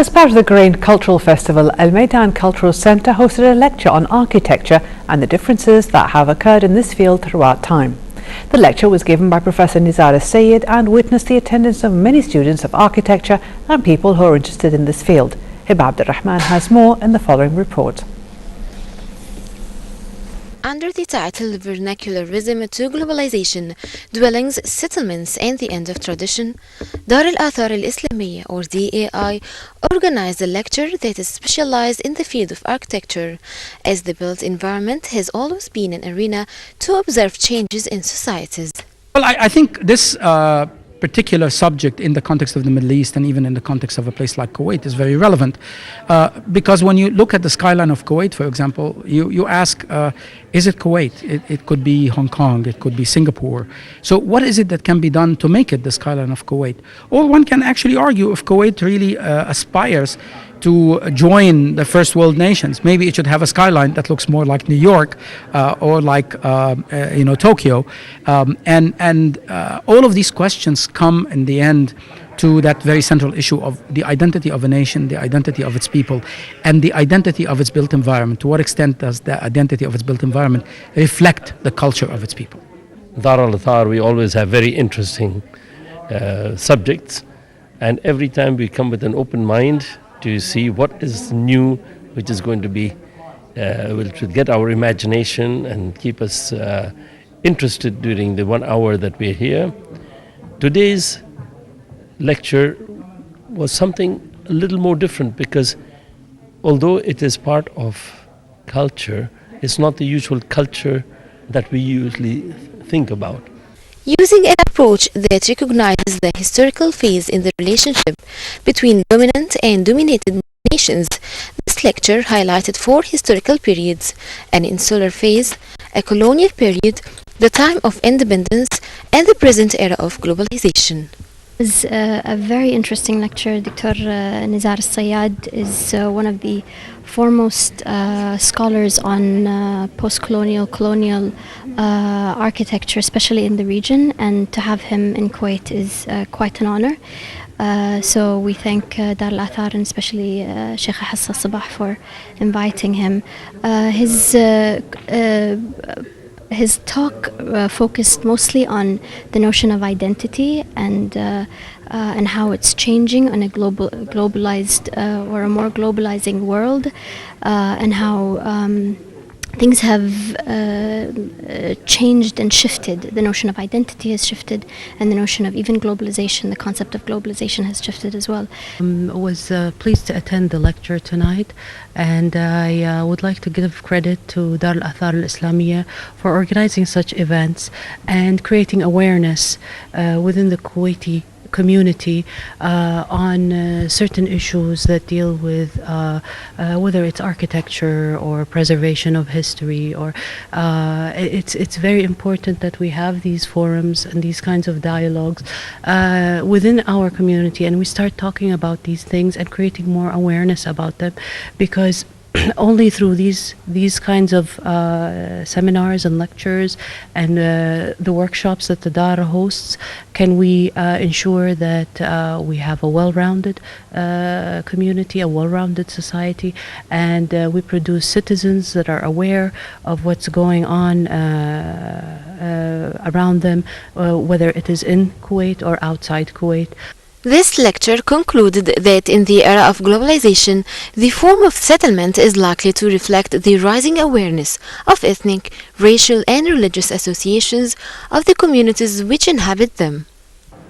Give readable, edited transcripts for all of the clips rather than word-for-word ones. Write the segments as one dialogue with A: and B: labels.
A: As part of the Grain Cultural Festival, Al Maidan Cultural Centre hosted a lecture on architecture and the differences that have occurred in this field throughout time. The lecture was given by Professor Nizar Al-Sayyid and witnessed the attendance of many students of architecture and people who are interested in this field. Hiba Abdurrahman has more in the following report.
B: Under the title Vernacularism to Globalization, Dwellings, Settlements and the End of Tradition, Dar Al-Athar Al-Islamiyyah or DAI organized a lecture that is specialized in the field of architecture, as the built environment has always been an arena to observe changes in societies.
C: Well, I think this particular subject in the context of the Middle East and even in the context of a place like Kuwait is very relevant because when you look at the skyline of Kuwait, for example, you ask, is it Kuwait? It could be Hong Kong, it could be Singapore. So what is it that can be done to make it the skyline of Kuwait? Or one can actually argue if Kuwait really aspires to join the first world nations, maybe it should have a skyline that looks more like New York or like Tokyo, and all of these questions come in the end to that very central issue of the identity of a nation, the identity of its people, and the identity of its built environment. To what extent does the identity of its built environment reflect the culture of its people?
D: Dar Al-Athar, we always have very interesting subjects, and every time we come with an open mind to see what is new, which is going to be, will get our imagination and keep us interested during the 1 hour that we're here. Today's lecture was something a little more different because although it is part of culture, it's not the usual culture that we usually think about.
B: Using an approach that recognizes the historical phase in the relationship between dominant and dominated nations, this lecture highlighted 4 historical periods: an insular phase, a colonial period, the time of independence, and the present era of globalization.
E: It was a very interesting lecture. Dr. Nizar Al-Sayyid is one of the foremost scholars on post-colonial, colonial architecture, especially in the region, and to have him in Kuwait is quite an honor. So we thank Dar Al-Athar and especially Sheikh Hassa Sabah for inviting him. His talk focused mostly on the notion of identity and how it's changing on a globalized or a more globalizing world, and how things have changed and shifted. The notion of identity has shifted, and the notion of even globalization, the concept of globalization, has shifted as well.
F: I was pleased to attend the lecture tonight, and I would like to give credit to Dar Al-Athar Al-Islamiyyah for organizing such events and creating awareness within the Kuwaiti community on certain issues that deal with whether it's architecture or preservation of history, or it's very important that we have these forums and these kinds of dialogues within our community, and we start talking about these things and creating more awareness about them, because only through these kinds of seminars and lectures and the workshops that the Dar hosts can we ensure that we have a well-rounded community, a well-rounded society, and we produce citizens that are aware of what's going on around them, whether it is in Kuwait or outside Kuwait.
B: This lecture concluded that in the era of globalization, the form of settlement is likely to reflect the rising awareness of ethnic, racial, and religious associations of the communities which inhabit them.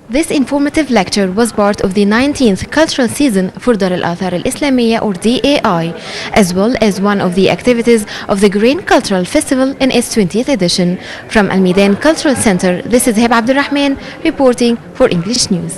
B: This informative lecture was part of the 19th cultural season for Dar Al-Athar Al-Islamiyyah or DAI, as well as one of the activities of the Grain Cultural Festival in its 20th edition. From Al Maidan Cultural Center, this is Hiba Abdurrahman reporting for English News.